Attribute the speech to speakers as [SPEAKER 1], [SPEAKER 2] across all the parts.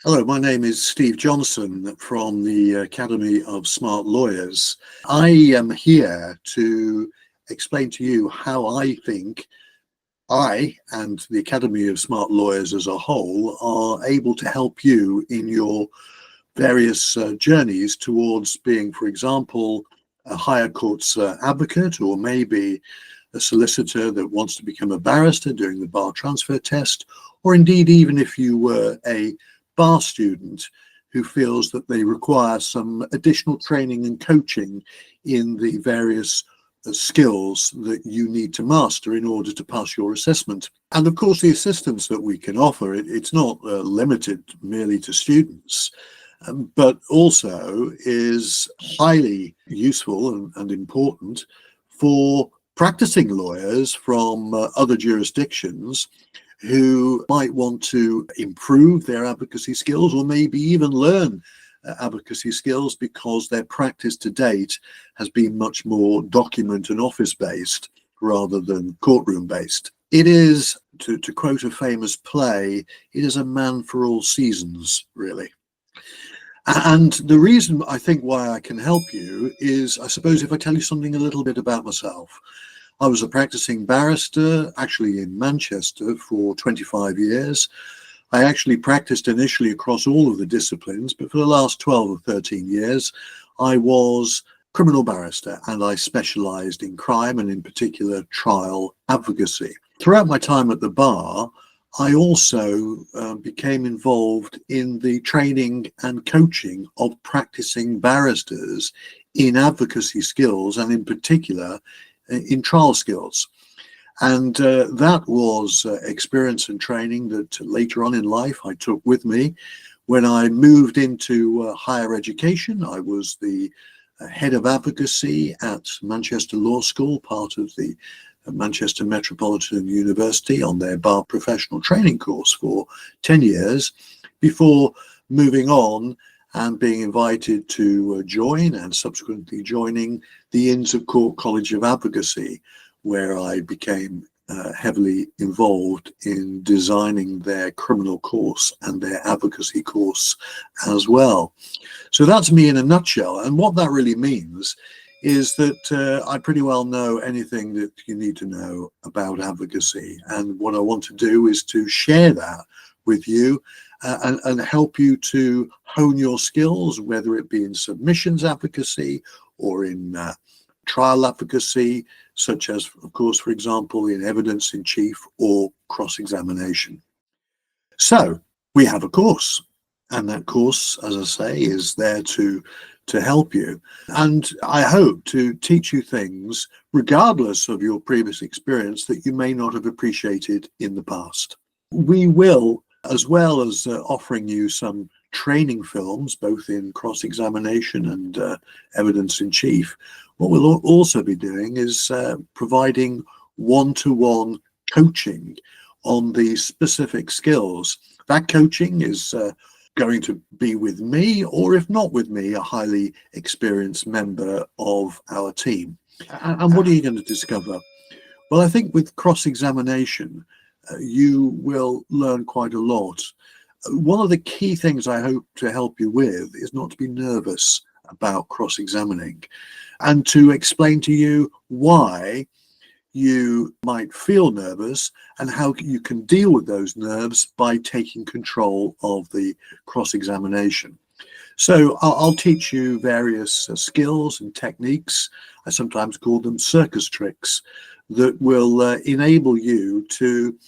[SPEAKER 1] Hello, my name is Steve Johnson from the Academy of Smart Lawyers. I am here to explain to you how I think I and the Academy of Smart Lawyers as a whole are able to help you in your various journeys towards being, for example, a higher courts advocate, or maybe a solicitor that wants to become a barrister doing the bar transfer test, or indeed even if you were a bar student who feels that they require some additional training and coaching in the various skills that you need to master in order to pass your assessment. And of course, the assistance that we can offer, it's not limited merely to students, but also is highly useful and important for practicing lawyers from other jurisdictions who might want to improve their advocacy skills, or maybe even learn advocacy skills because their practice to date has been much more document and office based rather than courtroom based. It is, to quote a famous play, it is a man for all seasons, really. And the reason I think why I can help you is, I suppose, if I tell you something a little bit about myself. I was a practicing barrister, actually in Manchester, for 25 years. I actually practiced initially across all of the disciplines, but for the last 12 or 13 years, I was criminal barrister, and I specialized in crime and in particular trial advocacy. Throughout my time at the bar, I also became involved in the training and coaching of practicing barristers in advocacy skills, and in particular in trial skills. And that was experience and training that later on in life I took with me. When I moved into higher education, I was the head of advocacy at Manchester Law School, part of the Manchester Metropolitan University, on their bar professional training course for 10 years, before moving on and being invited to join and subsequently joining the Inns of Court College of Advocacy, where I became heavily involved in designing their criminal course and their advocacy course as well. So that's me in a nutshell. And what that really means is that I pretty well know anything that you need to know about advocacy. And what I want to do is to share that with you and help you to hone your skills, whether it be in submissions advocacy or in trial advocacy, such as, of course, for example, in evidence in chief or cross-examination. So we have a course, and that course, as I say, is there to help you. And I hope to teach you things, regardless of your previous experience, that you may not have appreciated in the past. We will, as well as offering you some training films, both in cross-examination and evidence in chief, what we'll also be doing is providing one-to-one coaching on the specific skills. That coaching is going to be with me, or if not with me, a highly experienced member of our team. And what are you going to discover? Well, I think with cross-examination, you will learn quite a lot. One of the key things I hope to help you with is not to be nervous about cross-examining, and to explain to you why you might feel nervous and how you can deal with those nerves by taking control of the cross-examination. So I'll teach you various skills and techniques. I sometimes call them circus tricks that will enable you to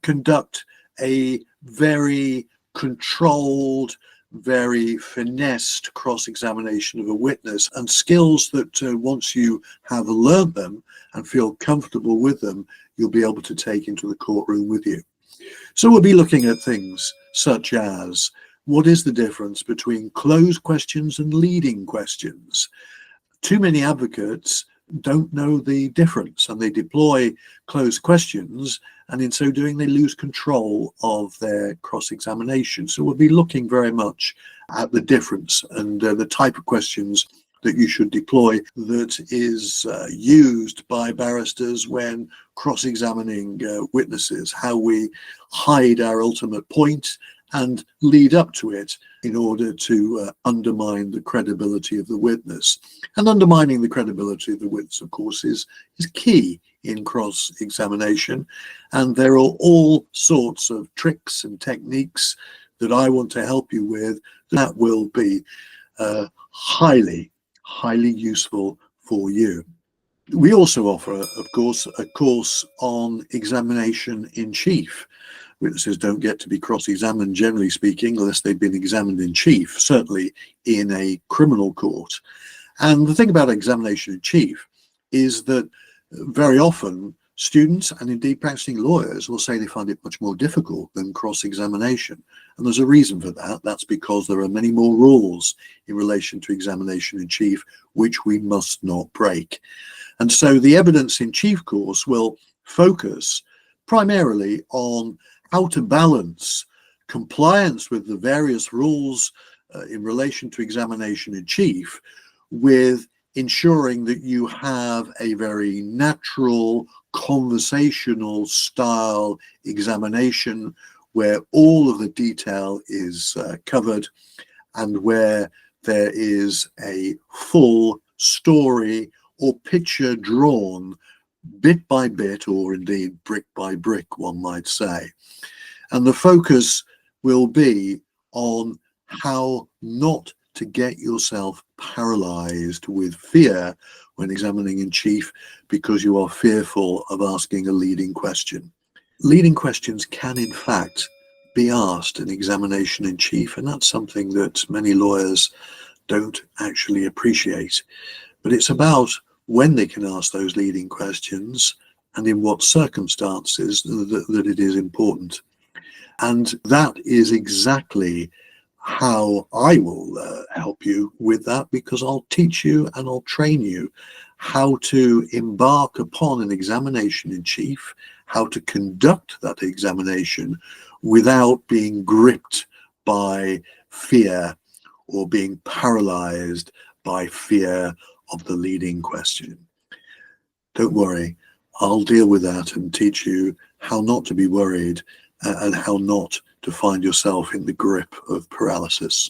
[SPEAKER 1] conduct a very controlled, very finessed cross-examination of a witness, and skills that once you have learned them and feel comfortable with them, you'll be able to take into the courtroom with you. So we'll be looking at things such as, what is the difference between closed questions and leading questions? Too many advocates don't know the difference, and they deploy closed questions, and in so doing they lose control of their cross-examination. So we'll be looking very much at the difference and the type of questions that you should deploy that is used by barristers when cross-examining witnesses, how we hide our ultimate point and lead up to it in order to undermine the credibility of the witness. And undermining the credibility of the witness, of course, is key in cross-examination. And there are all sorts of tricks and techniques that I want to help you with that will be highly useful for you. We also offer, of course, a course on examination in chief. Witnesses don't get to be cross-examined, generally speaking, unless they've been examined in chief, certainly in a criminal court. And the thing about examination in chief is that very often students and indeed practicing lawyers will say they find it much more difficult than cross-examination. And there's a reason for that. That's because there are many more rules in relation to examination in chief, which we must not break. And so the evidence in chief course will focus primarily on how to balance compliance with the various rules in relation to examination in chief with ensuring that you have a very natural, conversational style examination where all of the detail is covered and where there is a full story or picture drawn bit by bit, or indeed brick by brick, one might say. And the focus will be on how not to get yourself paralyzed with fear when examining in chief because you are fearful of asking a leading question. Leading questions can, in fact, be asked in examination in chief, and that's something that many lawyers don't actually appreciate. But it's about when they can ask those leading questions and in what circumstances that it is important. And that is exactly how I will help you with that, because I'll teach you and I'll train you how to embark upon an examination in chief, how to conduct that examination without being gripped by fear or being paralyzed by fear of the leading question. Don't worry, I'll deal with that and teach you how not to be worried and how not to find yourself in the grip of paralysis.